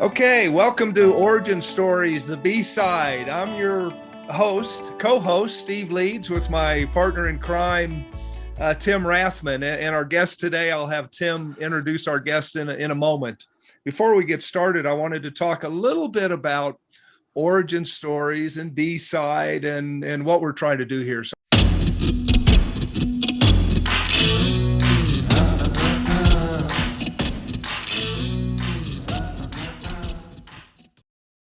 Okay, welcome to Origin Stories, the B-side. I'm your co-host, Steve Leeds, with my partner in crime, Tim Rathman. And our guest today, I'll have Tim introduce our guest in a moment. Before we get started, I wanted to talk a little bit about Origin Stories and B-side and what we're trying to do here. So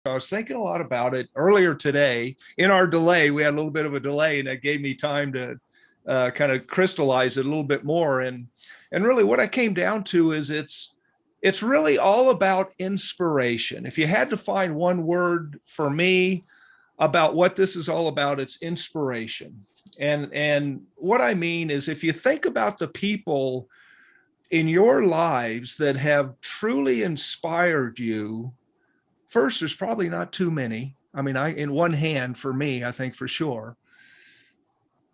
I was thinking a lot about it earlier today. In our delay, we had a little bit of a delay, and that gave me time to kind of crystallize it a little bit more. And really, what I came down to is it's really all about inspiration. If you had to find one word for me about what this is all about, it's inspiration. And what I mean is, if you think about the people in your lives that have truly inspired you, first, there's probably not too many. I mean, in one hand for me, I think for sure.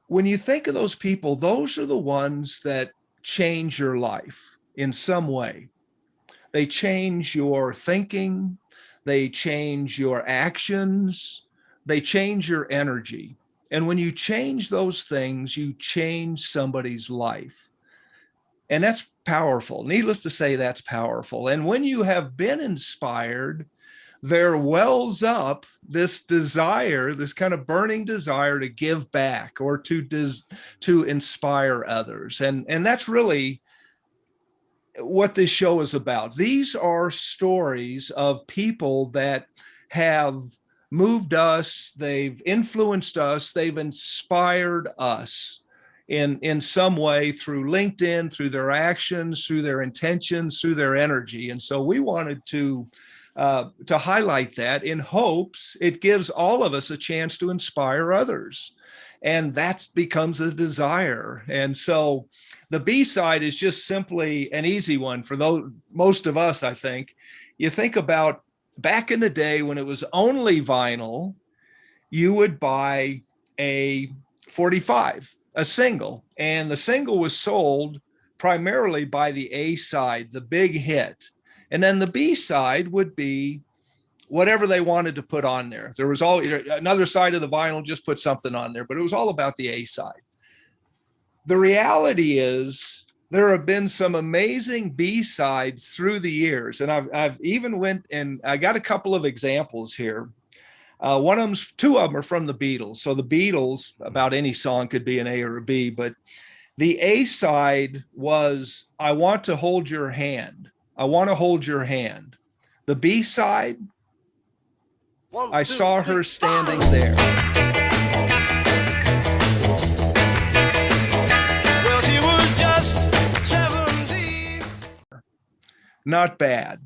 When you think of those people, those are the ones that change your life in some way. They change your thinking, they change your actions, they change your energy. And when you change those things, you change somebody's life. And that's powerful. Needless to say, that's powerful. And when you have been inspired, there wells up this desire, this kind of burning desire to give back or to inspire others. And that's really what this show is about. These are stories of people that have moved us, they've influenced us, they've inspired us in some way through LinkedIn, through their actions, through their intentions, through their energy. And so we wanted to highlight that in hopes it gives all of us a chance to inspire others. And that becomes a desire. And so the B-side is just simply an easy one for most of us, I think. You think about back in the day when it was only vinyl, you would buy a 45, a single, and the single was sold primarily by the A side, the big hit. And then the B side would be whatever they wanted to put on there. There was another side of the vinyl, just put something on there, but it was all about the A side. The reality is there have been some amazing B sides through the years. And I've even went and I got a couple of examples here. Two of them are from the Beatles. So the Beatles, about any song could be an A or a B, but the A side was, I Want to Hold Your Hand. I Want to Hold Your Hand. The B side, I Saw Her Standing There. Well, she was just 17. Not bad.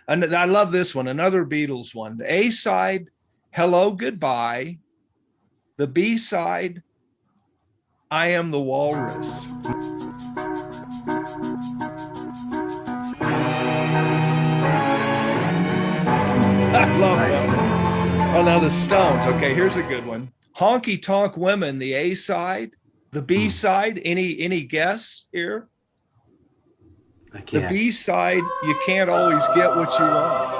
And I love this one, another Beatles one. The A side, Hello, Goodbye. The B side, I Am the Walrus. I love that. Oh, now the Stones. Okay, here's a good one. Honky Tonk Women, the A side. The B side, any guess here? I can't. The B side, You Can't Always Get What You Want.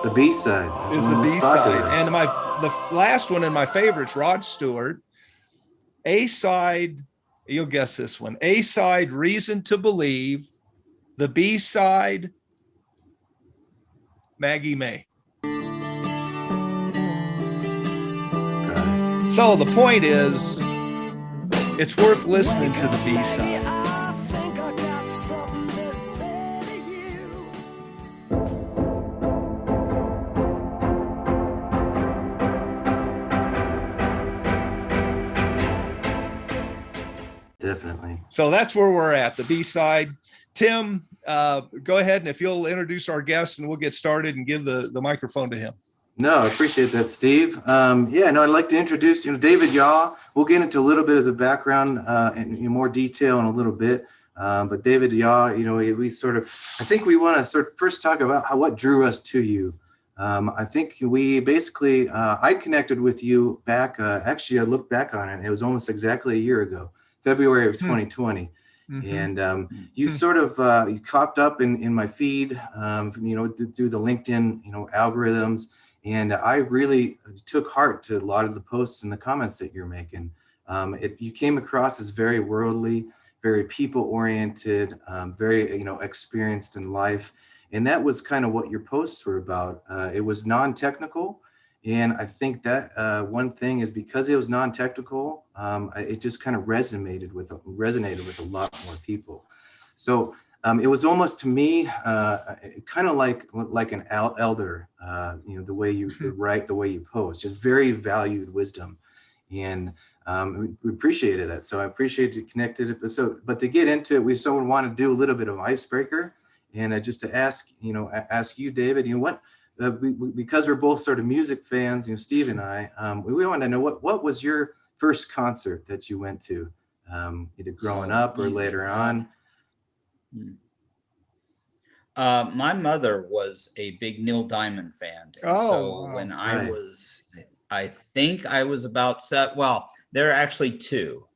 The B side is the B side. And the last one in my favorites, Rod Stewart. A side, you'll guess this one. A side, Reason to Believe. The B side, Maggie May. So the point is, it's worth listening to the B side. Definitely. So that's where we're at, the B side. Tim, go ahead, and if you'll introduce our guest, and we'll get started and give the microphone to him. No, I appreciate that, Steve. I'd like to introduce, David Yaw. We'll get into a little bit as a background in more detail in a little bit. But David Yaw, I think we want to first talk about what drew us to you. I think we basically, I connected with you back, actually I looked back on it, it was almost exactly a year ago, February of 2020. And you sort of you popped up in my feed, through the LinkedIn, algorithms, and I really took heart to a lot of the posts and the comments that you're making. You came across as very worldly, very people-oriented, very experienced in life, and that was kind of what your posts were about. It was non-technical. And I think that one thing is because it was non-technical, it just kind of resonated with a lot more people. So it was almost to me kind of like an elder, the way you write, the way you post, just very valued wisdom, and we appreciated that. So I appreciate you connected. But to get into it, we want to do a little bit of icebreaker, and just to ask you, David, what. Because we're both sort of music fans, Steve and I, we want to know what was your first concert that you went to, either growing up or later on. My mother was a big Neil Diamond fan. When I think I was about there are actually two.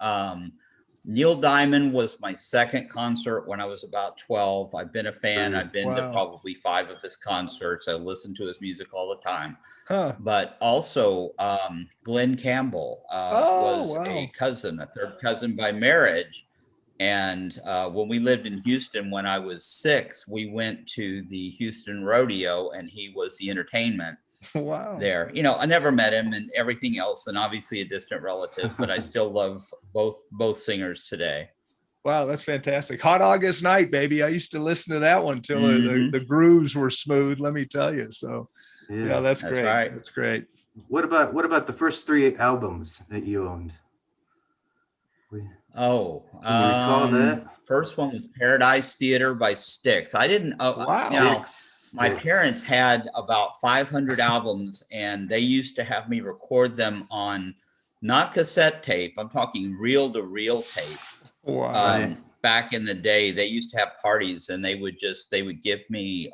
Neil Diamond was my second concert when I was about 12. I've been a fan. I've been to probably 5 of his concerts. I listen to his music all the time. But also Glenn Campbell was a third cousin by marriage. And when we lived in Houston, when I was 6, we went to the Houston Rodeo, and he was the entertainment there. I never met him and everything else, and obviously a distant relative, but I still love both singers today. Wow, that's fantastic. Hot August Night, baby. I used to listen to that one till the grooves were smooth, let me tell you. So yeah, that's great. Right. That's great. What about the first 3 albums that you owned? Can you recall that? First one was Paradise Theater by Styx. I didn't. My parents had about 500 albums, and they used to have me record them on not cassette tape. I'm talking reel-to-reel tape. Wow. Back in the day, they used to have parties, and they would give me.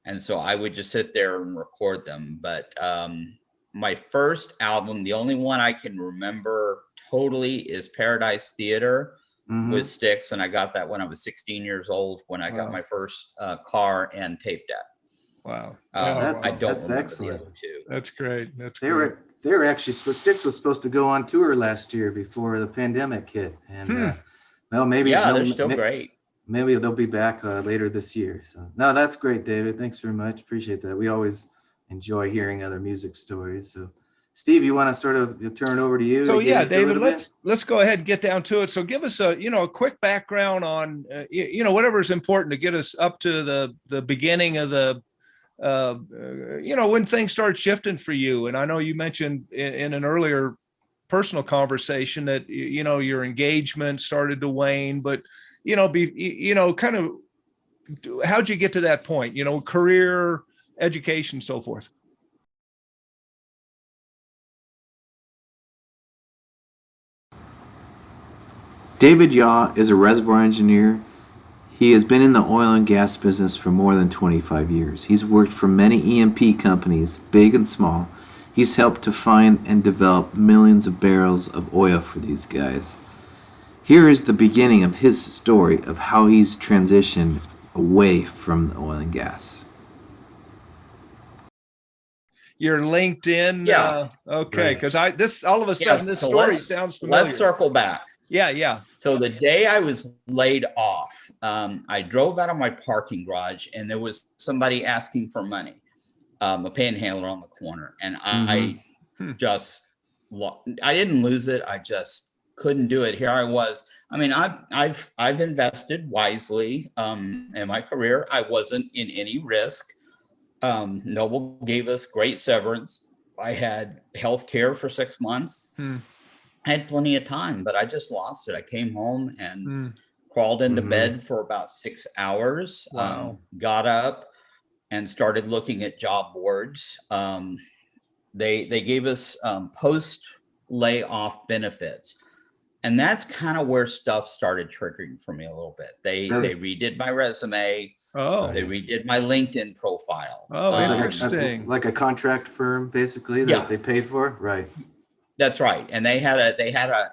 And so I would just sit there and record them, but. My first album, the only one I can remember totally, is Paradise Theater with Styx, and I got that when I was 16 years old, when I got my first car and tape deck. Wow. I don't remember excellent. The other two. That's great. They were actually, Styx was supposed to go on tour last year before the pandemic hit, and maybe they're still great. Maybe they'll be back later this year. So no, that's great, David. Thanks very much. Appreciate that. We always enjoy hearing other music stories. So Steve, you want to sort of turn it over to you? So yeah, David, let's go ahead and get down to it. So give us a quick background on whatever is important to get us up to the beginning of the when things start shifting for you. And I know you mentioned in an earlier personal conversation that your engagement started to wane, but kind of how'd you get to that point? Career, education, so forth. David Yaw is a reservoir engineer. He has been in the oil and gas business for more than 25 years. He's worked for many E&P companies, big and small. He's helped to find and develop millions of barrels of oil for these guys. Here is the beginning of his story of how he's transitioned away from the oil and gas. Your LinkedIn. Okay. Because all of a sudden this story sounds familiar. Let's circle back. Yeah. So the day I was laid off, I drove out of my parking garage, and there was somebody asking for money, a panhandler on the corner. And I didn't lose it. I just couldn't do it. Here I was. I mean, I've invested wisely in my career. I wasn't in any risk. Noble gave us great severance. I had health care for 6 months. I had plenty of time, but I just lost it. I came home and crawled into bed for about 6 hours. Wow. Got up and started looking at job boards. They gave us post layoff benefits. And that's kind of where stuff started triggering for me a little bit. They redid my resume. They redid my LinkedIn profile. Interesting. Like a contract firm, basically, that they paid for, right? That's right. And they had a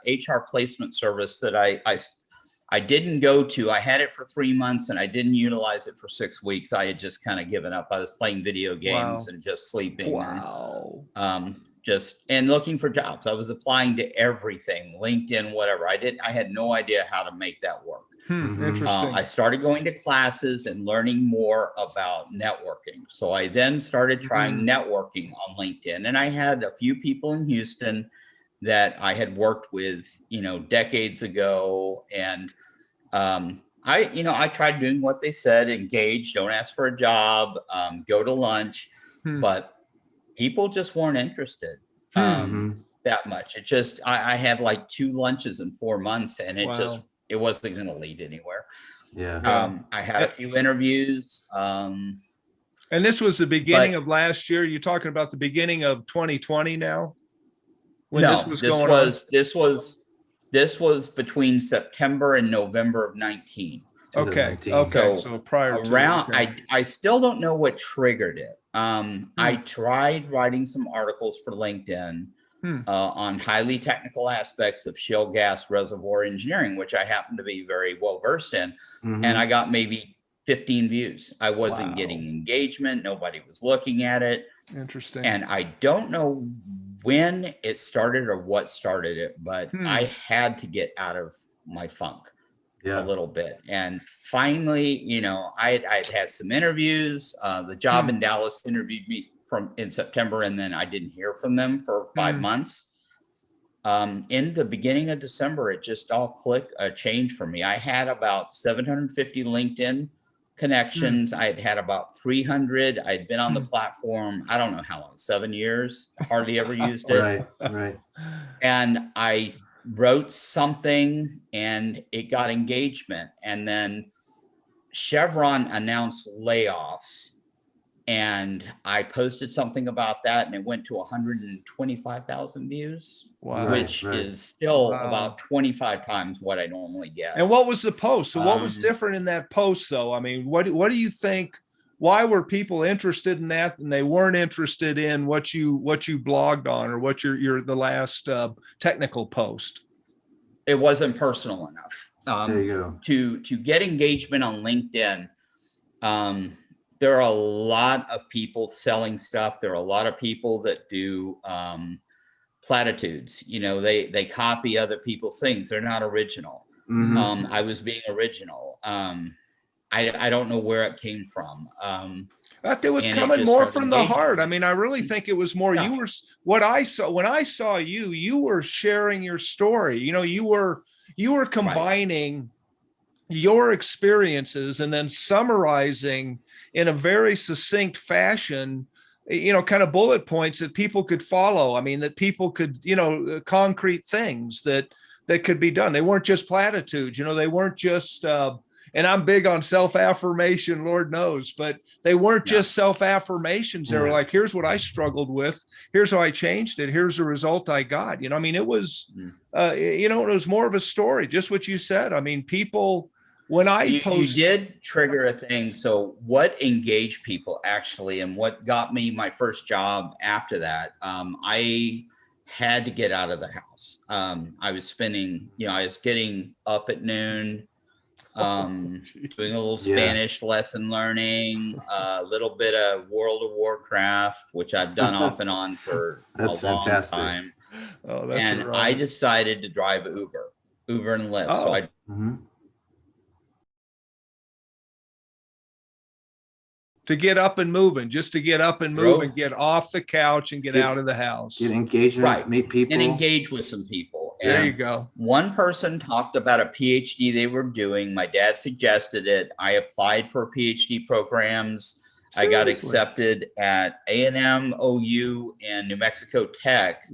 HR placement service that I didn't go to. I had it for 3 months and I didn't utilize it for 6 weeks. I had just kind of given up. I was playing video games and just sleeping. Wow. And looking for jobs. I was applying to everything, LinkedIn, whatever. I had no idea how to make that work. Interesting. I started going to classes and learning more about networking. So I then started trying networking on LinkedIn, and I had a few people in Houston that I had worked with, decades ago. And I tried doing what they said: engage, don't ask for a job, go to lunch, but people just weren't interested that much. It just, I had like 2 lunches in 4 months, and it wasn't going to lead anywhere. Yeah. I had a few interviews. And this was the beginning of last year. You're talking about the beginning of 2020 now? This was between September and November of 19. Okay. So prior to I still don't know what triggered it. I tried writing some articles for LinkedIn on highly technical aspects of shale gas reservoir engineering, which I happen to be very well versed in. And I got maybe 15 views. I wasn't getting engagement. Nobody was looking at it. Interesting. And I don't know when it started or what started it, but I had to get out of my funk a little bit. And finally, I'd had some interviews. The job in Dallas interviewed me in September, and then I didn't hear from them for 5 months. In the beginning of December, it just all changed for me. I had about 750 LinkedIn connections. I had about 300. I'd been on the platform, I don't know how long, 7 years, hardly ever used it. Right. And I wrote something and it got engagement. And then Chevron announced layoffs, and I posted something about that, and it went to 125,000 views, which is still about 25 times what I normally get. And what was the post? So what was different in that post, though? I mean, what do you think? Why were people interested in that, and they weren't interested in what you blogged on, or what the last technical post? It wasn't personal enough. There you go. To get engagement on LinkedIn, there are a lot of people selling stuff. There are a lot of people that do platitudes. They copy other people's things. They're not original. I was being original. I don't know where it came from. It was coming more from the heart. I mean, I really think it was more. You were what I saw when I saw you. You were sharing your story. You were combining your experiences and then summarizing in a very succinct fashion, kind of bullet points that people could follow. I mean, that people could, concrete things that could be done. They weren't just platitudes, they weren't just, and I'm big on self-affirmation, Lord knows, but they weren't just self-affirmations. They were like, here's what I struggled with. Here's how I changed it. Here's the result I got. I mean, it was, it was more of a story, just what you said. I mean, people, when you did trigger a thing. So what engaged people actually, and what got me my first job after that, I had to get out of the house. I was I was getting up at noon, doing a little Spanish lesson learning, a little bit of World of Warcraft, which I've done off and on for a long time. And I decided to drive Uber and Lyft. So I to get up and moving, just to get up and move and get off the couch and get out of the house. Get engagement, meet people. And engage with some people. And there you go. One person talked about a PhD they were doing. My dad suggested it. I applied for PhD programs. Seriously? I got accepted at A&M, OU, and New Mexico Tech.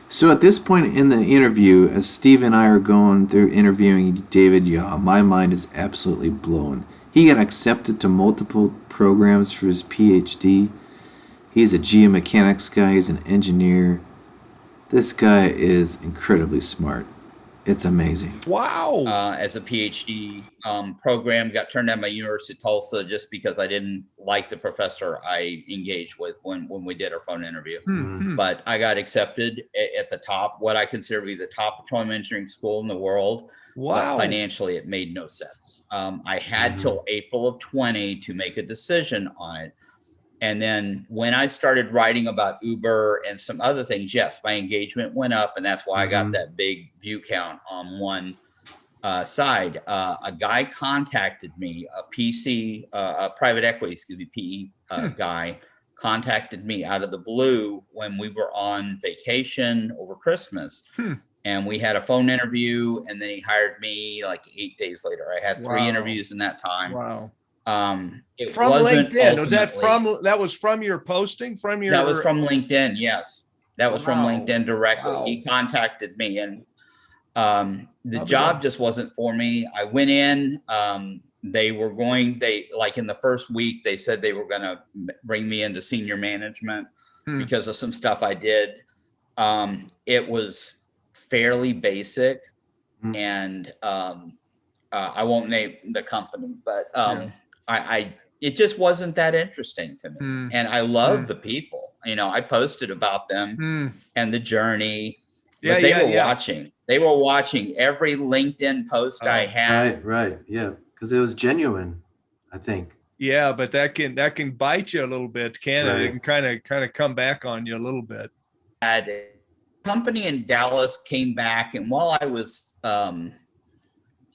So at this point in the interview, as Steve and I are going through interviewing David Yaw, my mind is absolutely blown. He got accepted to multiple programs for his PhD. He's a geomechanics guy. He's an engineer. This guy is incredibly smart. It's amazing. Wow. As a PhD program, got turned down by University of Tulsa just because I didn't like the professor I engaged with when we did our phone interview. But I got accepted at the top, what I consider to be the top petroleum engineering school in the world. Wow. But financially, it made no sense. I had till April of 20 to make a decision on it. And then when I started writing about Uber and some other things, yes, my engagement went up, and that's why I got that big view count on one side. A guy contacted me, a private equity, PE guy contacted me out of the blue when we were on vacation over Christmas. And we had a phone interview, and then he hired me like 8 days later. I had 3 interviews in that time. Wow. It from wasn't LinkedIn. Was that was from your posting? That was from LinkedIn. Yes. That was from LinkedIn directly. Wow. He contacted me, and the job just wasn't for me. I went in, they like in the first week, they said they were going to bring me into senior management because of some stuff I did. It was fairly basic, and I won't name the company, but it just wasn't that interesting to me. And I love the people, I posted about them and the journey, but they were watching. They were watching every LinkedIn post I had. Right. Yeah. Because it was genuine, I think. Yeah, but that can bite you a little bit, can it? It can kind of come back on you a little bit. Had a company in Dallas came back, and while I was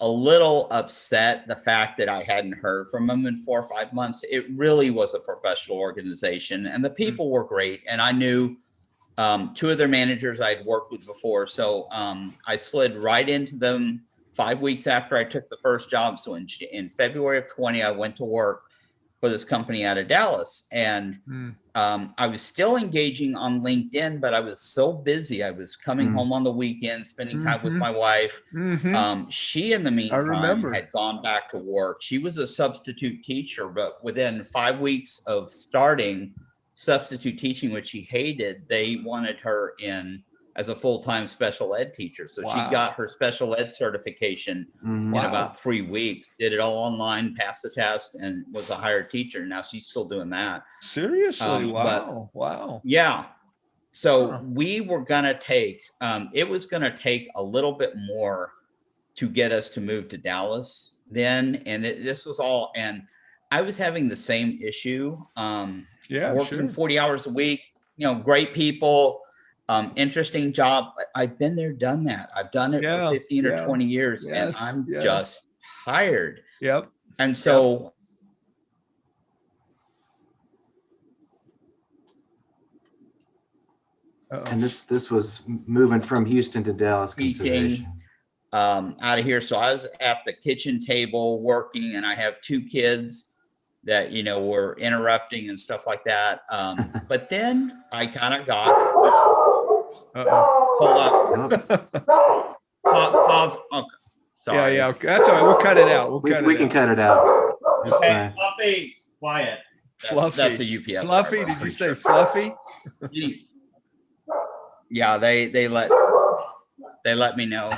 a little upset the fact that I hadn't heard from them in 4 or 5 months, it really was a professional organization, and the people were great. And I knew 2 of their managers I'd worked with before. So I slid right into them 5 weeks after I took the first job. So in February of 20, I went to work for this company out of Dallas. And I was still engaging on LinkedIn, but I was so busy. I was coming home on the weekend, spending time with my wife. She, in the meantime, had gone back to work. She was a substitute teacher, but within 5 weeks of starting substitute teaching, which she hated, they wanted her in as a full-time special ed teacher. So she got her special ed certification in about 3 weeks, did it all online, passed the test, and was a hired teacher. Now she's still doing that. Seriously? Wow. Yeah. So we were going to take, it was going to take a little bit more to get us to move to Dallas then. And this was all, and I was having the same issue. Working 40 hours a week, great people, interesting job. I've been there, done that. I've done it for 15 or 20 years, and I'm just tired. Yep. And so and this was moving from Houston to Dallas consideration. Out of here. So I was at the kitchen table working, and I have 2 kids that were interrupting and stuff like that. But then I kind of got hold up. Pause. Okay. Sorry. Yeah. That's all right. We'll cut it out. We can cut it out. Okay, Fluffy, quiet. Fluffy. That's a UPS. Fluffy. Driver, did you say Fluffy? Yeah, they let me know.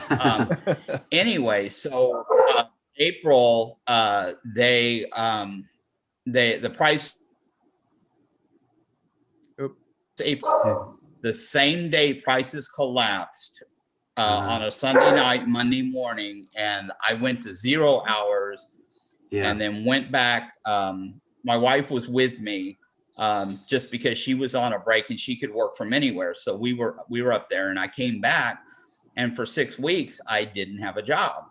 Anyway, so April, the price April, the same day prices collapsed on a Sunday night, Monday morning, and I went to 0 hours and then went back. My wife was with me just because she was on a break and she could work from anywhere. So we were up there, and I came back, and for 6 weeks I didn't have a job.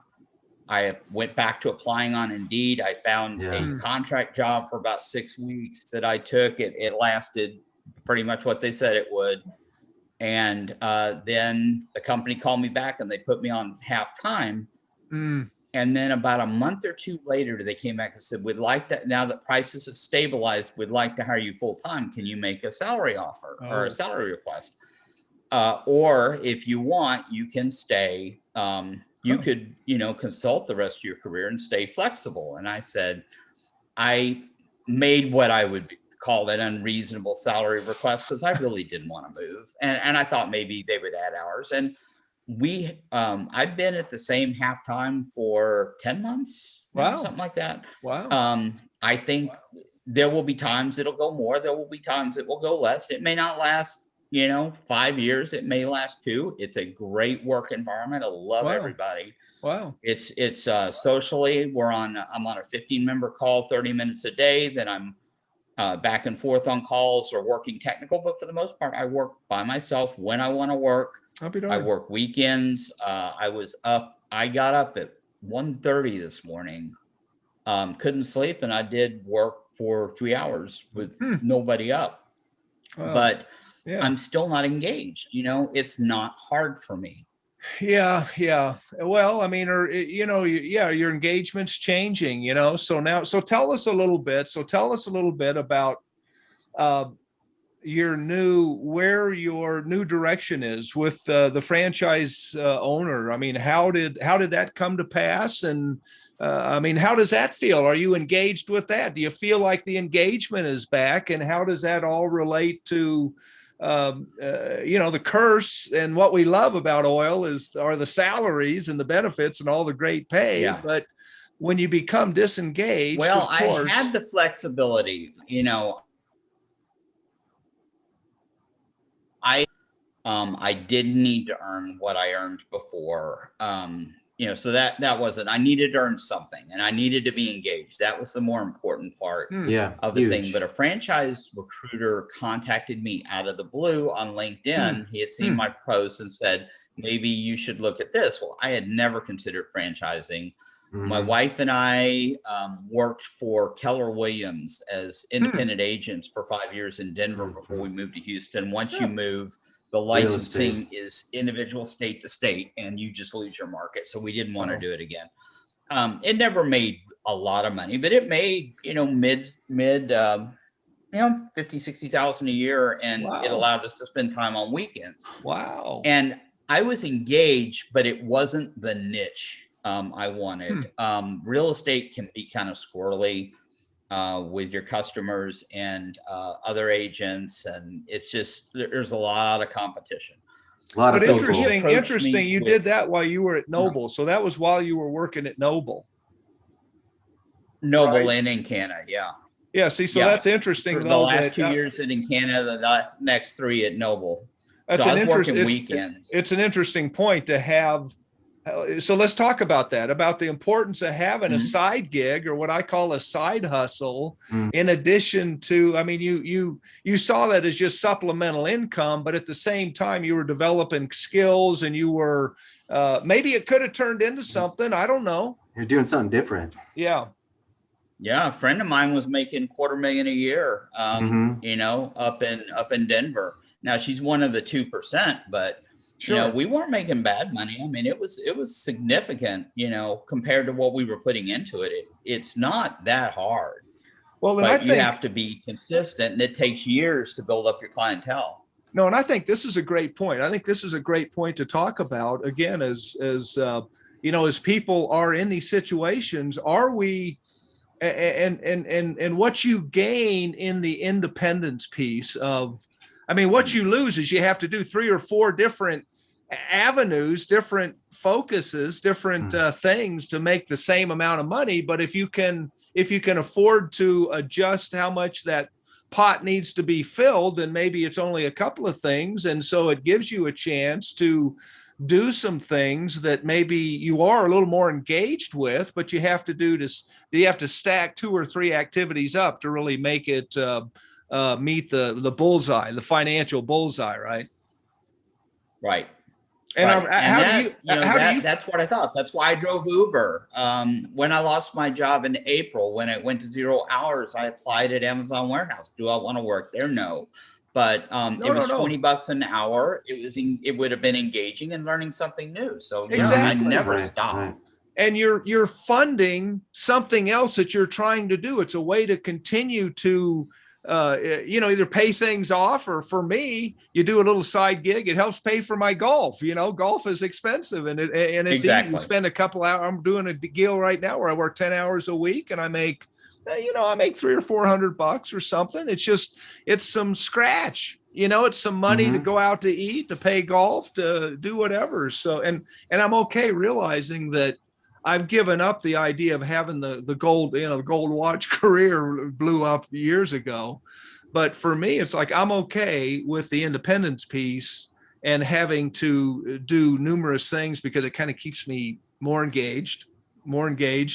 I went back to applying on Indeed. I found a contract job for about 6 weeks that I took. It lasted pretty much what they said it would. And then the company called me back, and they put me on half-time. And then about a month or 2 later, they came back and said, we'd like to, now that prices have stabilized, we'd like to hire you full-time. Can you make a salary offer or a salary request? Or if you want, you can stay. You could, consult the rest of your career and stay flexible. And I said, I made what I would call an unreasonable salary request because I really didn't want to move. And I thought maybe they would add hours. And I've been at the same halftime for 10 months, maybe Wow. something like that. Wow. I think there will be times it'll go more. There will be times it will go less. It may not last, 5 years. It may last 2. It's a great work environment. I love Wow. everybody. Wow. It's socially, I'm on a 15-member call, 30 minutes a day. Then I'm back and forth on calls or working technical. But for the most part, I work by myself when I want to work. I'll be I darned. work weekends. I got up at 1:30 this morning. Couldn't sleep, and I did work for 3 hours with nobody up. Wow. But Yeah. I'm still not engaged. It's not hard for me. Yeah. Well, I mean, your engagement's changing, so tell us a little bit about where your new direction is with the franchise owner. I mean, how did that come to pass? And I mean, how does that feel? Are you engaged with that? Do you feel like the engagement is back? And how does that all relate to the curse? And what we love about oil are the salaries and the benefits and all the great pay. Yeah. But when you become disengaged, Well, of course, I had the flexibility, I didn't need to earn what I earned before. So that wasn't, I needed to earn something, and I needed to be engaged. That was the more important part of the thing. But a franchise recruiter contacted me out of the blue on LinkedIn. He had seen my post and said, maybe you should look at this. Well, I had never considered franchising. My wife and I worked for Keller Williams as independent agents for 5 years in Denver before we moved to Houston. Once you move, the licensing is individual state to state, and you just lose your market. So we didn't want to do it again. It never made a lot of money, but it made, mid 50, 60,000 a year. And it allowed us to spend time on weekends. Wow. And I was engaged, but it wasn't the niche I wanted. Real estate can be kind of squirrely with your customers and other agents, and it's just, there's a lot of competition. But interesting. You did that while you were at Noble, so that was while you were working at Noble. Right? And Encana, yeah. Yeah. See, so that's interesting. For the last 2 years at Encana, the next 3 at Noble. That's so I was working weekends. It's an interesting point to have. So let's talk about that, about the importance of having a side gig, or what I call a side hustle, in addition to, I mean, you saw that as just supplemental income, but at the same time you were developing skills, and you were, maybe it could have turned into something. I don't know. You're doing something different. Yeah. Yeah. A friend of mine was making $250,000 a year, up in Denver. Now she's one of the 2%, but sure. We weren't making bad money. I mean, it was significant, compared to what we were putting into it. It's not that hard. Well, but you have to be consistent, and it takes years to build up your clientele. No, and I think this is a great point. I think this is a great point to talk about, again, as people are in these situations. Are we, and what you gain in the independence piece of, I mean, what you lose is you have to do 3 or 4 different avenues, different focuses, different things to make the same amount of money. But if you can afford to adjust how much that pot needs to be filled, then maybe it's only a couple of things. And so it gives you a chance to do some things that maybe you are a little more engaged with, but you have to stack 2 or 3 activities up to really make it meet the bullseye, the financial bullseye, right? Right. And that's what I thought. That's why I drove Uber. When I lost my job in April, when it went to 0 hours, I applied at Amazon Warehouse. Do I want to work there? No. But it was $20 an hour. It would have been engaging and learning something new. So I never stopped. Right. And you're funding something else that you're trying to do. It's a way to continue to either pay things off, or for me, you do a little side gig. It helps pay for my golf. Golf is expensive, and it's easy to spend a couple hours. I'm doing a deal right now where I work 10 hours a week, and I make $300 or $400 or something. It's some scratch, it's some money to go out to eat, to pay golf, to do whatever. So, and I'm okay realizing that I've given up the idea of having the gold, the gold watch career blew up years ago. But for me, it's like, I'm okay with the independence piece and having to do numerous things because it kind of keeps me more engaged,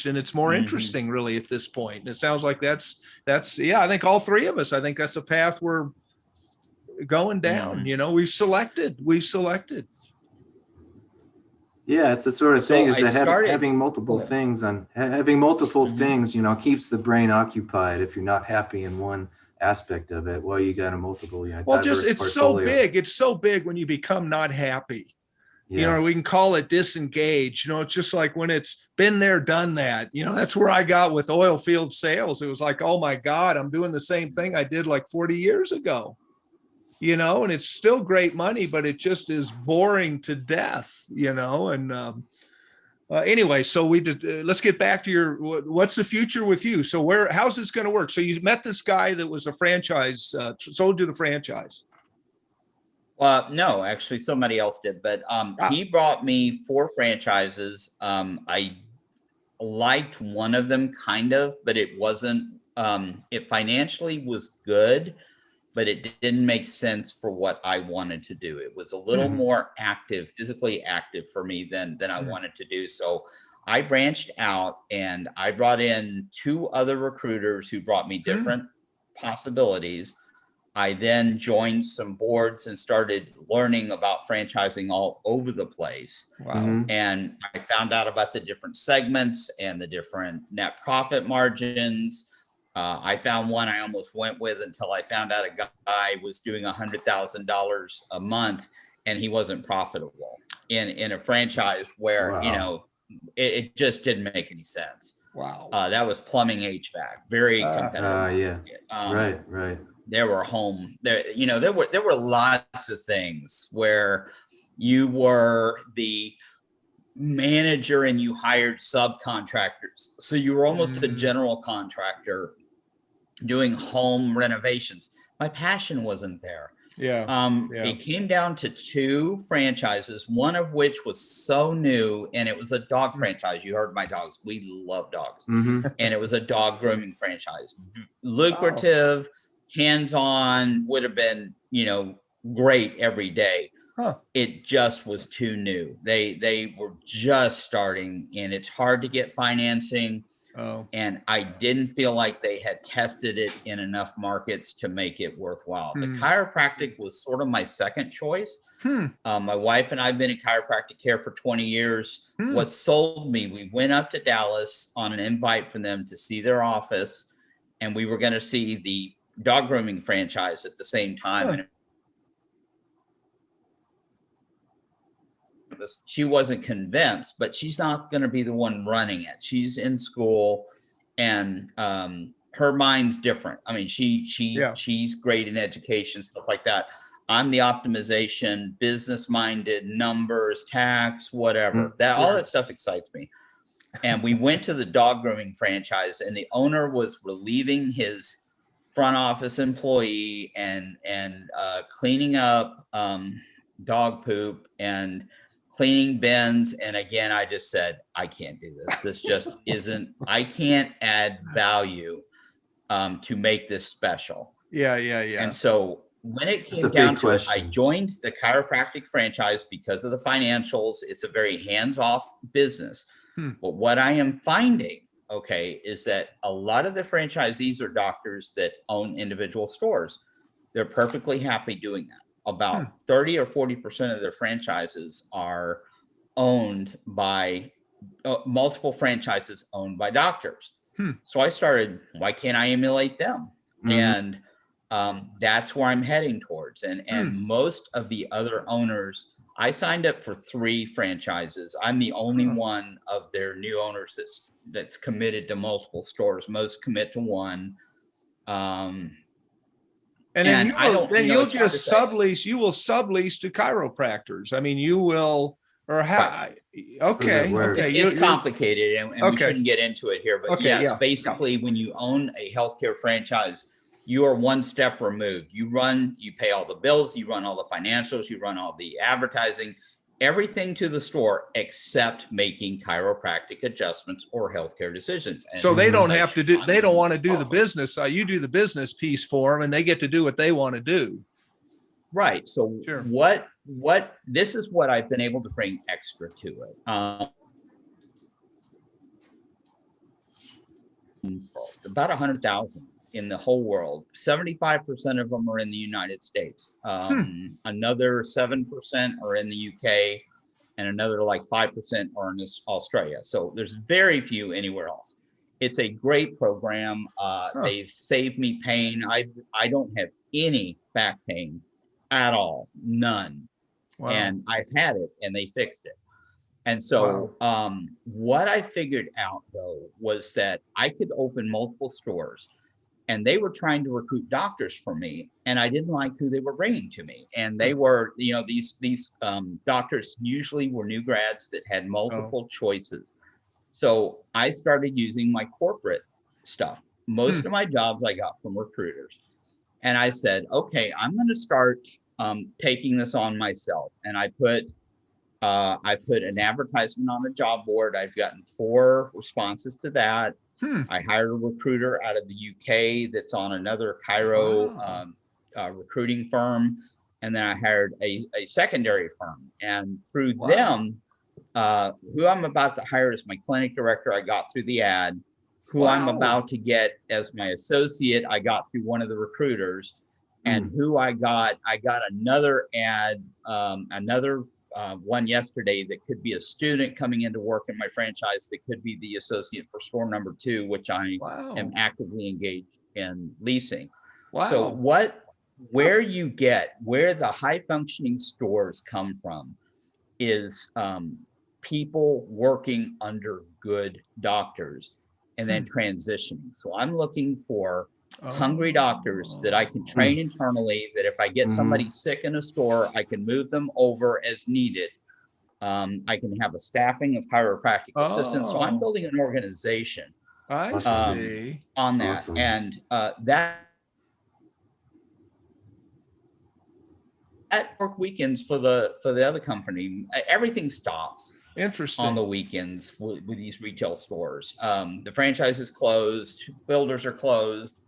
and it's more interesting really at this point. And it sounds like that's, I think all three of us, I think that's a path we're going down. We've selected. Yeah, it's the sort of thing is that having multiple Cool. things things, keeps the brain occupied. If you're not happy in one aspect of it, well, you got a multiple, Well, diverse it's portfolio. so big. It's so big when you become not happy. Yeah. We can call it disengaged. It's just like when it's been there, done that. That's where I got with oil field sales. It was like, oh my God, I'm doing the same thing I did like 40 years ago. And it's still great money, but it just is boring to death. And anyway, so we did. Let's get back to what's the future with you? So how's this going to work? So you met this guy that was a franchise, sold you the franchise. No, actually somebody else did, but he brought me 4 franchises. I liked one of them kind of, but it wasn't, it financially was good, but it didn't make sense for what I wanted to do. It was a little more active, physically active for me than I wanted to do. So I branched out and I brought in 2 other recruiters who brought me different possibilities. I then joined some boards and started learning about franchising all over the place. Wow. And I found out about the different segments and the different net profit margins. I found one I almost went with until I found out a guy was doing $100,000 a month and he wasn't profitable in a franchise where, it just didn't make any sense. Wow. That was plumbing HVAC, very competitive. Right. There were there were lots of things where you were the manager and you hired subcontractors. So you were almost a general contractor doing home renovations. My passion wasn't there. It came down to 2 franchises, one of which was so new, and it was a dog franchise. You heard my dogs. We love dogs. And it was a dog grooming franchise. Lucrative, hands-on, would have been, great every day. It just was too new. They were just starting, and it's hard to get financing. And I didn't feel like they had tested it in enough markets to make it worthwhile. The chiropractic was sort of my second choice. My wife and I have been in chiropractic care for 20 years. What sold me, we went up to Dallas on an invite from them to see their office, and we were going to see the dog grooming franchise at the same time. And she wasn't convinced, but she's not going to be the one running it. She's in school, and her mind's different. I mean, she's great in education, stuff like that. I'm the optimization, business-minded, numbers, tax, whatever. All that stuff excites me. And we went to the dog grooming franchise, and the owner was relieving his front office employee and cleaning up dog poop and cleaning bins. And again, I just said, I can't do this. This just isn't, I can't add value to make this special. Yeah. And so when it came down to it, I joined the chiropractic franchise because of the financials. It's a very hands-off business. But what I am finding, is that a lot of the franchisees are doctors that own individual stores. They're perfectly happy doing that. About 30 or 40% of their franchises are owned by multiple franchises owned by doctors. So I started, why can't I emulate them? And that's where I'm heading towards. And most of the other owners, I signed up for 3 franchises. I'm the only one of their new owners that's committed to multiple stores. Most commit to 1. And then you'll just sublease. You will sublease to chiropractors. I mean, you will, or how? Right. Okay. It's complicated, and we shouldn't get into it here. But basically, when you own a healthcare franchise, you are one step removed. You pay all the bills, you run all the financials, you run all the advertising, everything to the store except making chiropractic adjustments or healthcare decisions. And So they don't like, have to do, they don't want to do the business. You do the business piece for them and they get to do what they want to do. Right. So Sure. what this is what I've been able to bring extra to it. About 100,000 in the whole world. 75% of them are in the United States. Another 7% are in the UK, and another like 5% are in Australia. So there's very few anywhere else. It's a great program. They've saved me pain. I don't have any back pain at all, none. Wow. And I've had it, and they fixed it. And so what I figured out, though, was that I could open multiple stores, and they were trying to recruit doctors for me, and I didn't like who they were bringing to me. And they were, you know, these doctors usually were new grads that had multiple choices. So I started using my corporate stuff. Most of my jobs I got from recruiters. And I said, okay, I'm going to start taking this on myself. And I put an advertisement on a job board. I've gotten 4 responses to that. I hired a recruiter out of the UK that's on another chiro recruiting firm. And then I hired a secondary firm. And through them, who I'm about to hire as my clinic director, I got through the ad. Who I'm about to get as my associate, I got through one of the recruiters. And who I got another ad, one yesterday that could be a student coming into work in my franchise that could be the associate for store number 2, which I am actively engaged in leasing. So where the high functioning stores come from is people working under good doctors and then transitioning. So I'm looking for hungry doctors that I can train internally, that if I get somebody sick in a store, I can move them over as needed. I can have a staffing of chiropractic assistants. So I'm building an organization I see. on that. And that at work weekends for the other company, everything stops. Interesting. On the weekends with these retail stores. The franchise is closed, builders are closed.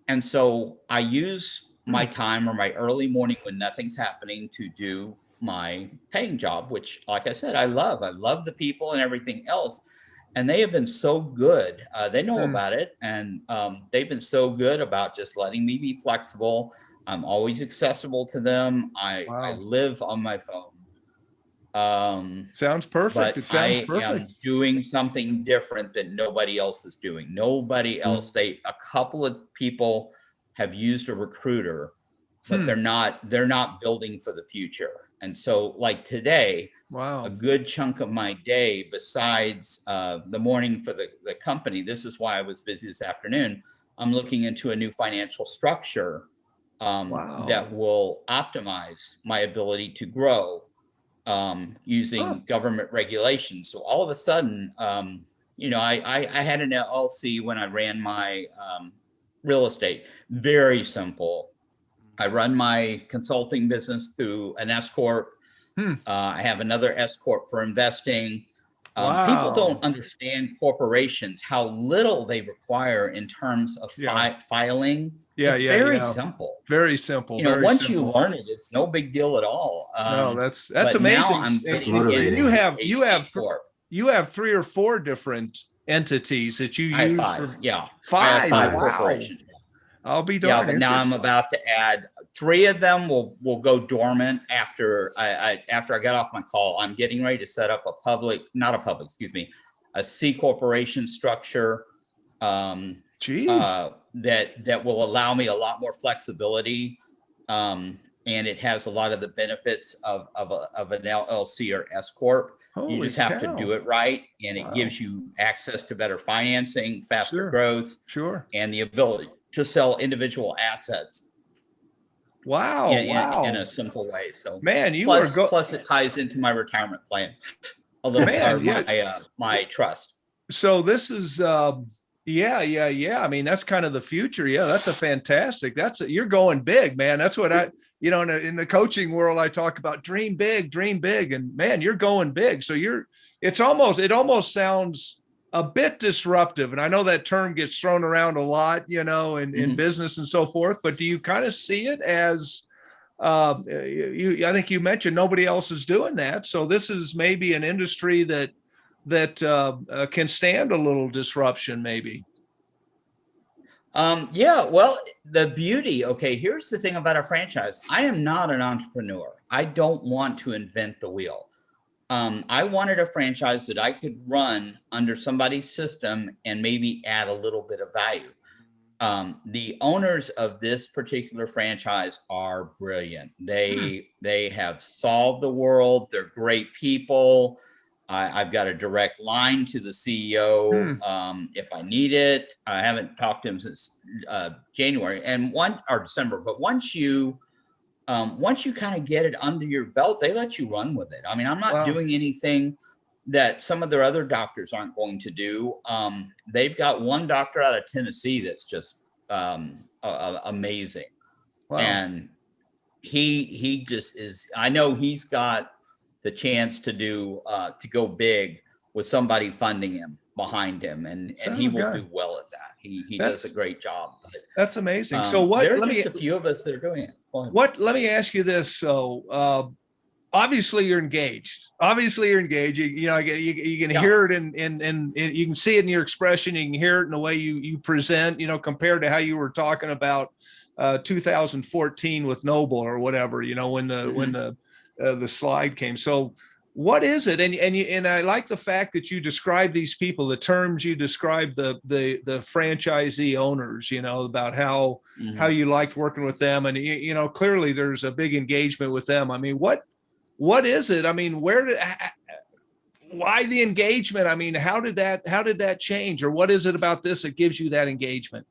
And so I use my time or my early morning when nothing's happening to do my paying job, which, like I said, I love. I love the people and everything else. And they have been so good. They know about it. And they've been so good about just letting me be flexible. I'm always accessible to them. I live on my phone. Sounds perfect. But It sounds I perfect. am doing something different that nobody else is doing. Nobody else. A couple of people have used a recruiter, but they're not building for the future. And so like today, a good chunk of my day, besides the morning for the company, this is why I was busy this afternoon. I'm looking into a new financial structure that will optimize my ability to grow using government regulations. So all of a sudden, you know, I had an LLC when I ran my real estate. Very simple. I run my consulting business through an S Corp. I have another S Corp for investing. People don't understand corporations, how little they require in terms of filing. It's very simple. Very simple. You know, once you learn it, it's no big deal at all. No, that's amazing. That's motivating. You have 3 or 4 different entities that you use. I have 5. Five. 5 corporations. I'll be darned. But now I'm about to add 3 of them will go dormant after I got off my call. I'm getting ready to set up a C corporation structure that will allow me a lot more flexibility. And it has a lot of the benefits of an LLC or S Corp. You just have to do it right. And it gives you access to better financing, faster growth, and the ability to sell individual assets. In a simple way. So man, plus it ties into my retirement plan a little bit, my trust. So this is Yeah. I mean, that's kind of the future. Yeah, that's a fantastic. You're going big, man. That's what in the coaching world, I talk about dream big, and man, you're going big. So it almost sounds a bit disruptive. And I know that term gets thrown around a lot, in business and so forth, but do you kind of see it as, I think you mentioned nobody else is doing that. So this is maybe an industry that can stand a little disruption, maybe. Yeah, well, the beauty, okay, here's the thing about a franchise. I am not an entrepreneur. I don't want to invent the wheel. I wanted a franchise that I could run under somebody's system and maybe add a little bit of value. The owners of this particular franchise are brilliant. They have solved the world. They're great people. I've got a direct line to the CEO if I need it. I haven't talked to him since January or December. But once you kind of get it under your belt, they let you run with it. I mean, I'm not doing anything that some of their other doctors aren't going to do. They've got one doctor out of Tennessee that's just amazing. Wow. And he just is, I know he's got the chance to go big with somebody funding him behind him, and he will do well at that. He does a great job. But, that's amazing. So there are just a few of us that are doing it. Let me ask you this. So obviously you're engaged. You can hear it and you can see it in your expression. You can hear it in the way you present, compared to how you were talking about 2014 with Noble or whatever, when the slide came. So what is it? And I like the fact that you describe these people, the terms you describe, the franchisee owners, about how you liked working with them. And, clearly there's a big engagement with them. I mean, what is it? I mean, why the engagement? I mean, how did that change, or what is it about this that gives you that engagement?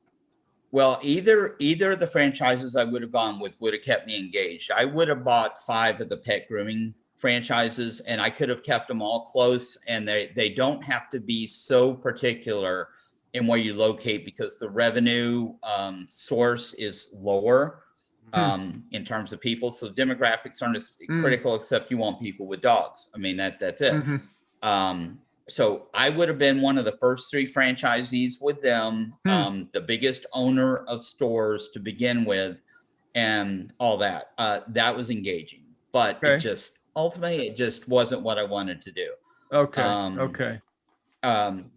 Well, either of the franchises I would have gone with would have kept me engaged. I would have bought 5 of the pet grooming franchises, and I could have kept them all close, and they don't have to be so particular in where you locate, because the revenue source is lower in terms of people. So demographics aren't as critical, except you want people with dogs. I mean, that's it. So I would have been one of the first 3 franchisees with them, the biggest owner of stores to begin with, and all that. That was engaging, but ultimately it just wasn't what I wanted to do. Okay. And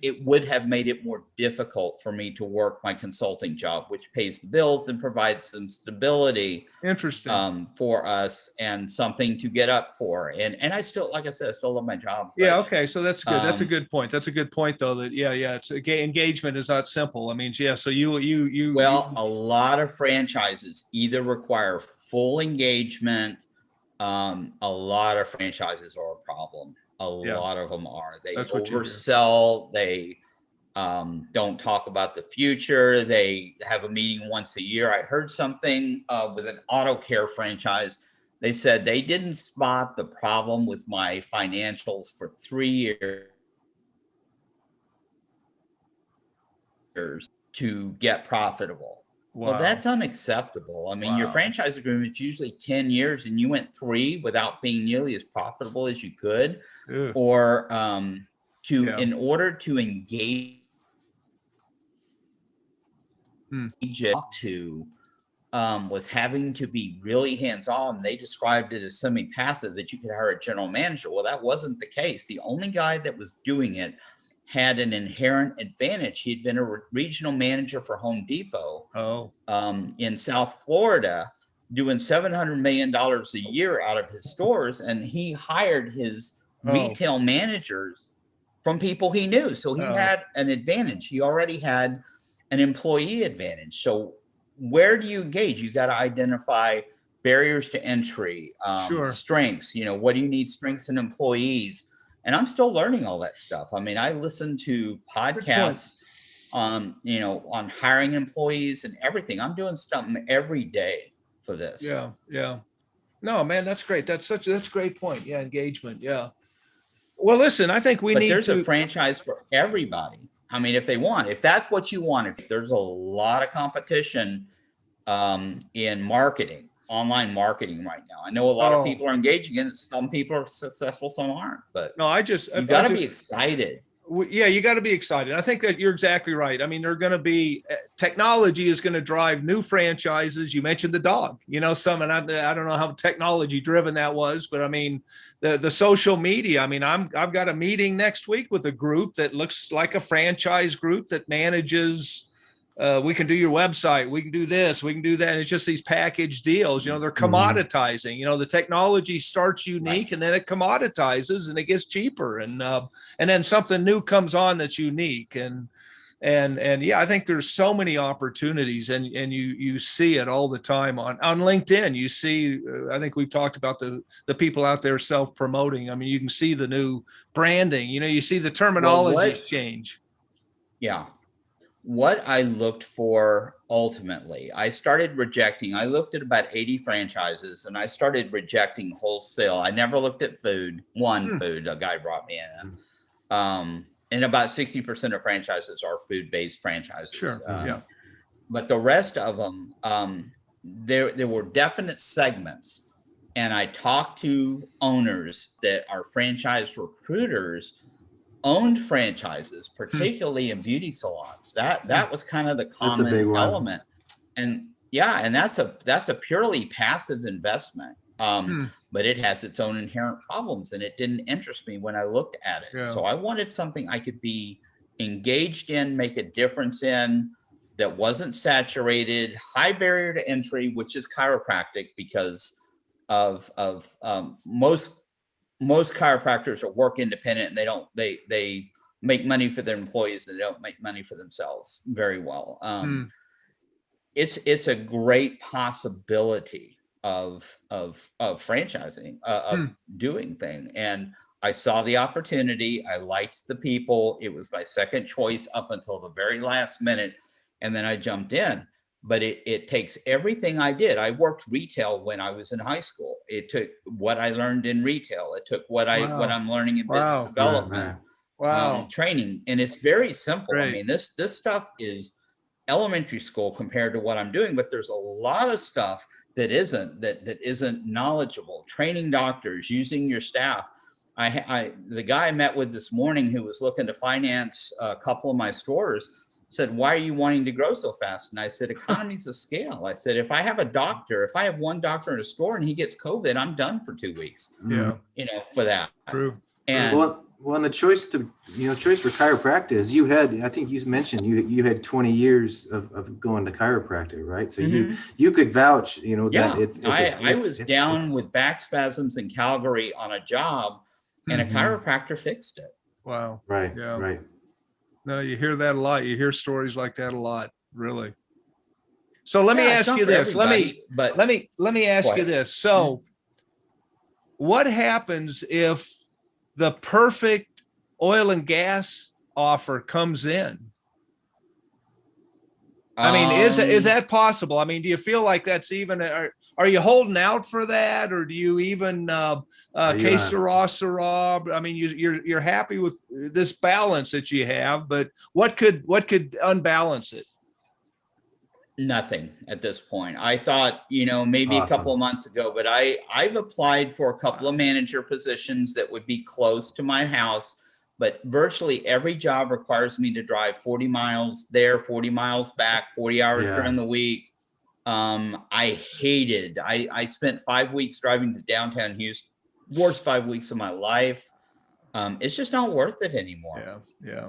it would have made it more difficult for me to work my consulting job, which pays the bills and provides some stability. Interesting. For us, and something to get up for. And I still, like I said, I still love my job. But, okay. So that's good. That's a good point. That's a good point, though, that, it's engagement is not simple. I mean, so a lot of franchises either require full engagement. A lot of franchises are a problem. A lot of them are. They oversell. They don't talk about the future. They have a meeting once a year. I heard something with an auto care franchise. They said they didn't spot the problem with my financials for 3 years to get profitable. Wow. Well, that's unacceptable. I mean, your franchise agreement is usually 10 years, and you went 3 without being nearly as profitable as you could. Or in order to engage was having to be really hands-on. They described it as semi-passive, that you could hire a general manager. Well, that wasn't the case. The only guy that was doing it had an inherent advantage. He'd been a regional manager for Home Depot in South Florida, doing $700 million a year out of his stores, and he hired his retail managers from people he knew. So he had an advantage. He already had an employee advantage. So where do you engage? You got to identify barriers to entry, strengths. What do you need? Strengths in employees. And I'm still learning all that stuff. I mean, I listen to podcasts on hiring employees and everything. I'm doing something every day for this. Yeah. No, man, that's great. That's a great point. Yeah, engagement. Yeah. Well, listen, I think there's a franchise for everybody. I mean, if they want, if that's what you want, if there's a lot of competition in marketing, online marketing right now. I know a lot of people are engaging in it. Some people are successful, some aren't, but no, you got to be excited. Yeah, you got to be excited. I think that you're exactly right. I mean, they're going to be technology is going to drive new franchises. You mentioned the dog, and I don't know how technology driven that was, but I mean, the social media. I mean, I've got a meeting next week with a group that looks like a franchise group that manages. We can do your website. We can do this. We can do that. And it's just these package deals. They're commoditizing. The technology starts unique, and then it commoditizes, and it gets cheaper, and then something new comes on that's unique. And yeah, I think there's so many opportunities, and you see it all the time on LinkedIn. You see, I think we've talked about the people out there self-promoting. I mean, you can see the new branding. You see the terminology change. Yeah. What I looked for ultimately, I looked at about 80 franchises, and I started rejecting wholesale. I never looked at food, food, a guy brought me in. And about 60% of franchises are food-based franchises. Sure. Yeah. But the rest of them, there were definite segments. And I talked to owners that are franchise recruiters, owned franchises, particularly in beauty salons. That was kind of the common element. And yeah, and that's a purely passive investment. But it has its own inherent problems, and it didn't interest me when I looked at it. Yeah. So I wanted something I could be engaged in, make a difference in, that wasn't saturated, high barrier to entry, which is chiropractic, because of most chiropractors are work independent, and they make money for their employees, and they don't make money for themselves very well. It's a great possibility of franchising, of doing thing. And I saw the opportunity. I liked the people. It was my second choice up until the very last minute. And then I jumped in. But it takes everything I did. I worked retail when I was in high school. It took what I learned in retail. It took what I'm learning in business development, training. And it's very simple. Great. I mean, this stuff is elementary school compared to what I'm doing, but there's a lot of stuff that isn't knowledgeable. Training doctors, using your staff. The guy I met with this morning, who was looking to finance a couple of my stores, said, "Why are you wanting to grow so fast?" And I said, "Economies of scale." I said, if I have one doctor in a store and he gets COVID, I'm done for 2 weeks. Yeah. For that. True. And well, the choice for chiropractic is I think you mentioned you had 20 years of going to chiropractic, right? So you could vouch, that I was down with back spasms in Calgary on a job, and a chiropractor fixed it. Wow. Right. Yeah. Right. No, you hear that a lot. You hear stories like that a lot, really. So let me ask you this. Let me ask you this. So what happens if the perfect oil and gas offer comes in? I mean, is that possible? I mean, do you feel like that's even, are you holding out for that, or do you even que sera? I mean, you're happy with this balance that you have, but what could unbalance it? Nothing at this point. I thought, maybe a couple of months ago, but I've applied for a couple of manager positions that would be close to my house. But virtually every job requires me to drive 40 miles there, 40 miles back, 40 hours during the week. I spent 5 weeks driving to downtown Houston, worst 5 weeks of my life. It's just not worth it anymore. Yeah.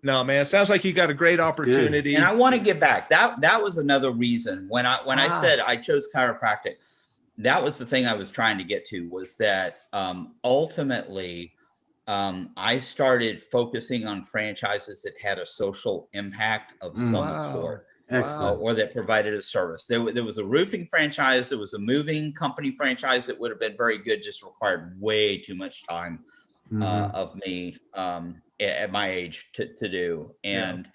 No, man, it sounds like you got a great opportunity. And I want to get back. That was another reason when I said I chose chiropractic. That was the thing I was trying to get to, was that ultimately, I started focusing on franchises that had a social impact of some sort, or that provided a service. There was a roofing franchise. There was a moving company franchise that would have been very good, just required way too much time of me at my age to do. And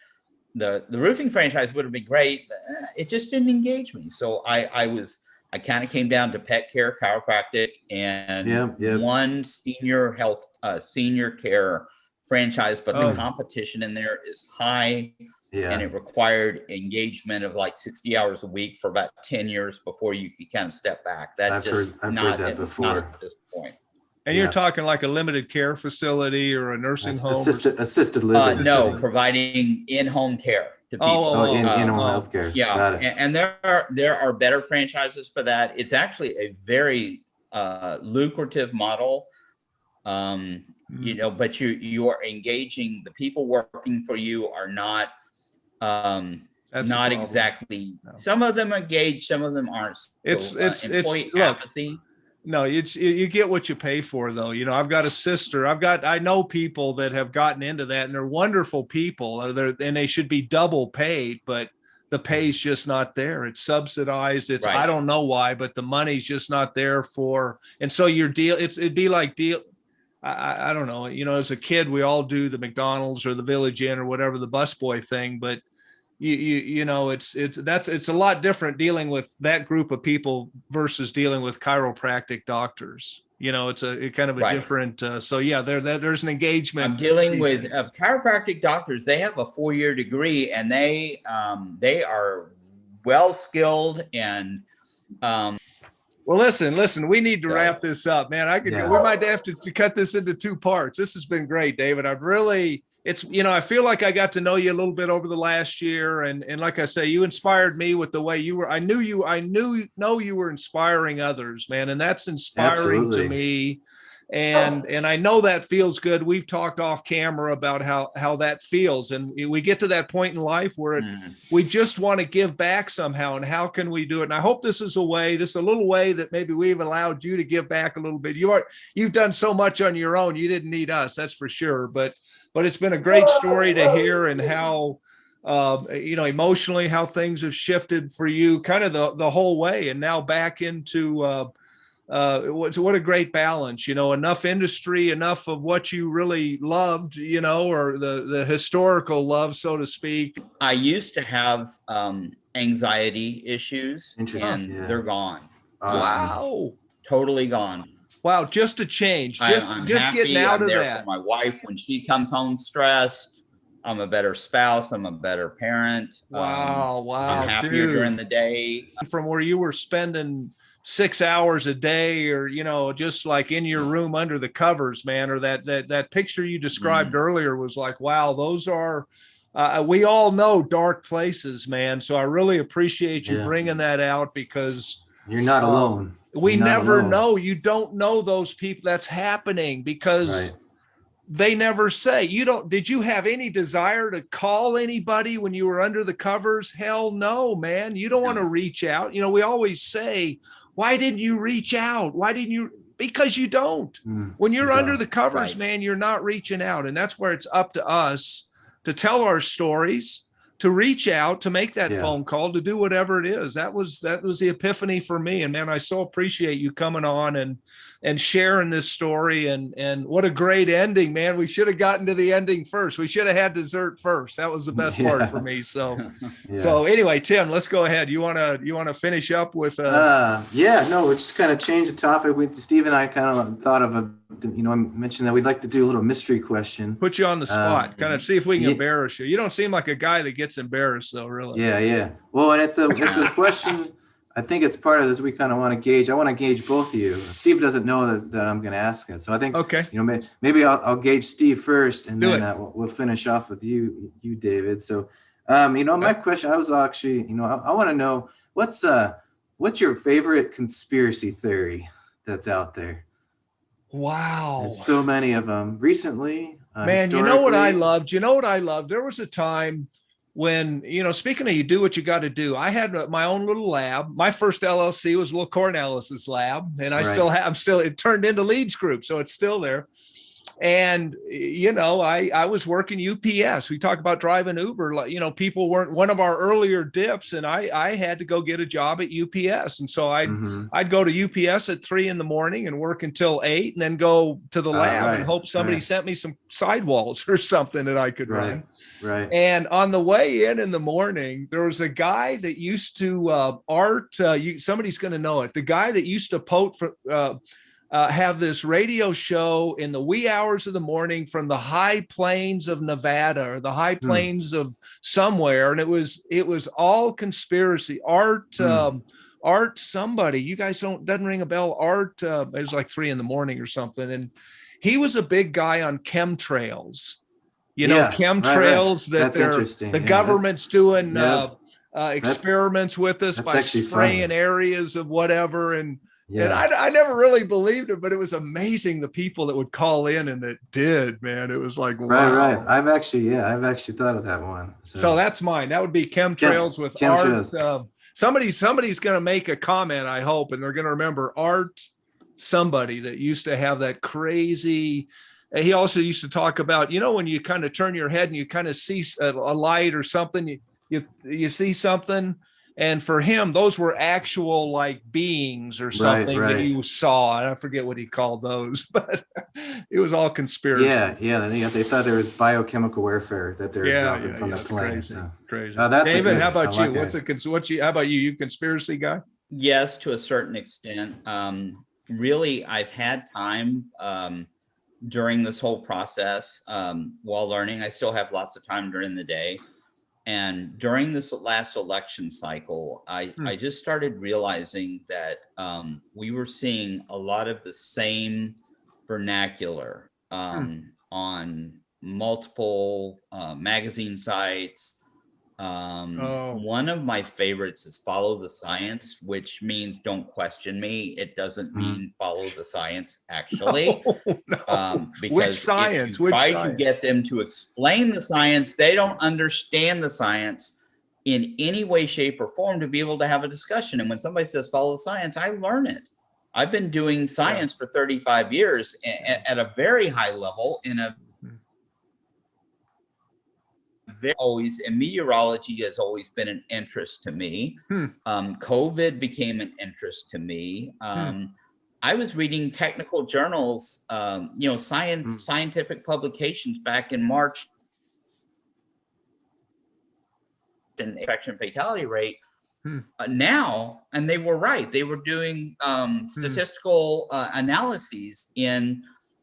the roofing franchise would have been great. It just didn't engage me. So I kind of came down to pet care, chiropractic, and one senior care franchise, but Oh. the competition in there is high. Yeah. And it required engagement of like 60 hours a week for about 10 years before you could kind of step back. That I've heard that before. Not at this point. And you're talking like a limited care facility or a nursing home? Assisted living. No, providing in-home care to people. In-home healthcare. Yeah. Got it. And there are better franchises for that. It's actually a very lucrative model. You know, but you are engaging, the people working for you are not not exactly. No. Some of them engaged, some of them aren't. So, it's apathy. No, you get what you pay for, though. You know, I've got a sister. I know people that have gotten into that, and they're wonderful people. And they should be double paid, but the pay's just not there. It's subsidized. It's right. I don't know why, but the money's just not there for. And so it'd be like I don't know. You know, as a kid, we all do the McDonald's or the Village Inn or whatever, the busboy thing, but. You know, it's a lot different dealing with that group of people versus dealing with chiropractic doctors. You know, it's kind of a right. different. So yeah, there's an engagement. I'm dealing with chiropractic doctors. They have a 4-year degree, and they are well skilled and. Well, listen. We need to wrap this up, man. We might have to cut this into 2 parts. This has been great, David. It's, you know, I feel like I got to know you a little bit over the last year. And like I say, you inspired me with the way you were. I know you were inspiring others, man. And that's inspiring to me. And I know that feels good. We've talked off camera about how that feels. And we get to that point in life where we just want to give back somehow. And how can we do it? And I hope this is a little way that maybe we've allowed you to give back a little bit. You've done so much on your own. You didn't need us, that's for sure. But it's been a great story to hear, and how, you know, emotionally, how things have shifted for you kind of the whole way. And now back into what a great balance, you know, enough industry, enough of what you really loved, you know, or the historical love, so to speak. I used to have anxiety issues, and they're gone. Awesome. Wow. Totally gone. Wow, just a change. I'm just happy. Getting out I'm of there that. For my wife, when she comes home stressed, I'm a better spouse. I'm a better parent. Wow. I'm happier during the day. From where you were spending 6 hours a day, or, you know, just like in your room under the covers, man, or that picture you described earlier was like, wow, those are, we all know dark places, man. So I really appreciate you bringing that out, because you're not alone. We never know. You don't know those people that's happening, because they never say. Did you have any desire to call anybody when you were under the covers? Hell no, man. You don't want to reach out. You know, we always say, why didn't you reach out? Why didn't you? Because you don't. When you're under the covers, man, you're not reaching out. And that's where it's up to us to tell our stories, to reach out, to make that phone call, to do whatever it is. That was the epiphany for me. And man, I so appreciate you coming on and sharing this story, and what a great ending, man. We should have gotten to the ending first. We should have had dessert first. That was the best part for me. So, so anyway, Tim, let's go ahead. You want to finish up with, we'll just kind of change the topic. Steve and I kind of thought of I mentioned that we'd like to do a little mystery question. Put you on the spot, kind of see if we can embarrass you. You don't seem like a guy that gets embarrassed, though, really. Yeah. Well, and it's a question. I think it's part of this. We kind of want to gauge. I want to gauge both of you. Steve doesn't know that I'm going to ask it, so I think maybe I'll gauge Steve first, and then we'll finish off with you, David. So, my question. I was actually, I want to know what's your favorite conspiracy theory that's out there. Wow. There's so many of them recently. Man, you know what I loved? There was a time when, speaking of you do what you got to do, I had my own little lab. My first LLC was a little Cornellis's lab, and I it turned into Leads Group. So it's still there. And, I was working UPS. We talk about driving Uber, people weren't one of our earlier dips, and I had to go get a job at UPS. And so I'd go to UPS at 3 a.m. and work until 8, and then go to the lab and hope somebody sent me some sidewalls or something that I could run. Right. And on the way in the morning, there was a guy that used to somebody's going to know it. The guy that used to have this radio show in the wee hours of the morning from the high plains of Nevada or the high plains of somewhere. And it was all conspiracy. Art somebody, you guys doesn't ring a bell. Art, it was like 3 a.m. or something. And he was a big guy on chemtrails. Chemtrails that the government's doing experiments with us by spraying areas of whatever. And I never really believed it, but it was amazing the people that would call in and that did, man. It was like, wow. Right. I've actually thought of that one. So that's mine. That would be chemtrails with chemtrails. Art. Somebody's going to make a comment, I hope, and they're going to remember Art somebody that used to have that crazy. He also used to talk about, when you kind of turn your head and you kind of see a light or something, you see something. And for him, those were actual like beings or something that you saw. I forget what he called those, but it was all conspiracy. Yeah. They thought there was biochemical warfare that they're dropping from the plane. Crazy. David, how about you? How about you? You conspiracy guy? Yes, to a certain extent. Really, I've had time during this whole process while learning. I still have lots of time during the day. And during this last election cycle, I just started realizing that we were seeing a lot of the same vernacular on multiple magazine sites. One of my favorites is Follow the Science, which means don't question me. It doesn't mean follow the science, actually. No. Because which science? If you try to get them to explain the science, they don't understand the science in any way, shape, or form to be able to have a discussion. And when somebody says follow the science, I learn it. I've been doing science for 35 years at a very high level and meteorology has always been an interest to me. COVID became an interest to me. I was reading technical journals, scientific publications back in March, and infection fatality rate now, and they were right. They were doing statistical analyses in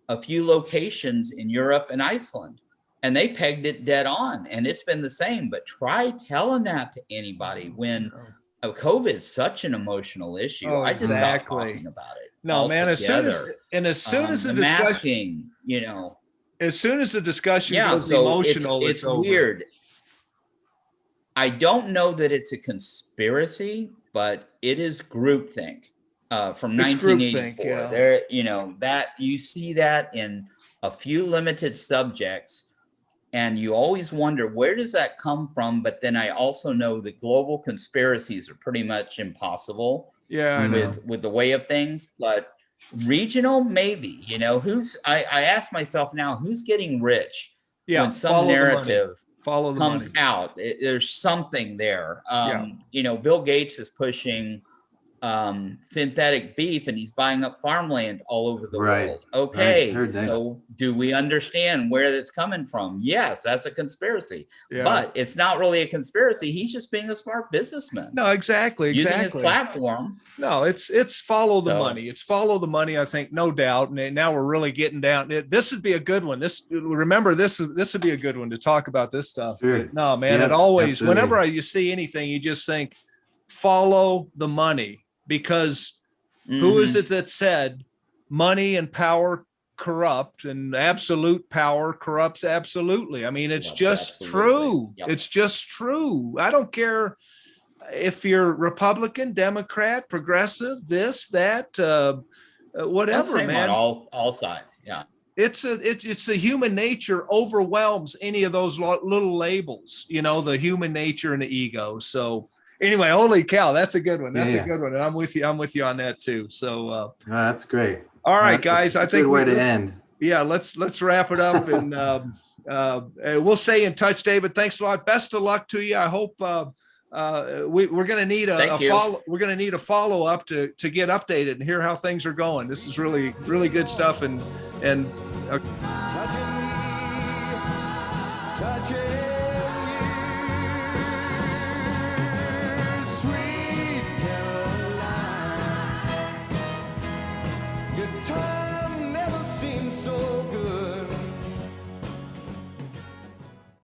a few locations in Europe and Iceland. And they pegged it dead on, and it's been the same. But try telling that to anybody when COVID is such an emotional issue. I just stopped talking about it. No, man. As soon as the discussion, masking, as soon as the discussion goes emotional, it's weird. I don't know that it's a conspiracy, but it is groupthink from 1984. There, that you see that in a few limited subjects. And you always wonder, where does that come from? But then I also know that global conspiracies are pretty much impossible with the way of things. But regional, maybe, I ask myself now, who's getting rich when some narrative comes out? There's something there. Bill Gates is pushing synthetic beef, and he's buying up farmland all over the world. Okay, so do we understand where that's coming from? Yes, that's a conspiracy, but it's not really a conspiracy. He's just being a smart businessman. No, exactly. Using his platform. No, it's follow the money. It's follow the money. I think, no doubt. And now we're really getting down. This would be a good one. This would be a good one to talk about this stuff. Sure. No, man. It always, whenever you see anything, you just think, follow the money. Because who is it that said money and power corrupt, and absolute power corrupts absolutely? I mean, it's just true. Yep. It's just true. I don't care if you're Republican, Democrat, progressive, this, that, whatever, man. On all sides. Yeah. It's the human nature overwhelms any of those little labels, the human nature and the ego. So anyway, holy cow, that's a good one. That's a good one. And I'm with you on that too. So that's great. All right, guys. I think good way to end. Yeah, let's wrap it up, and we'll stay in touch, David. Thanks a lot. Best of luck to you. I hope we're going to need a follow. We're going to need a follow up to get updated and hear how things are going. This is really, really good stuff. And touching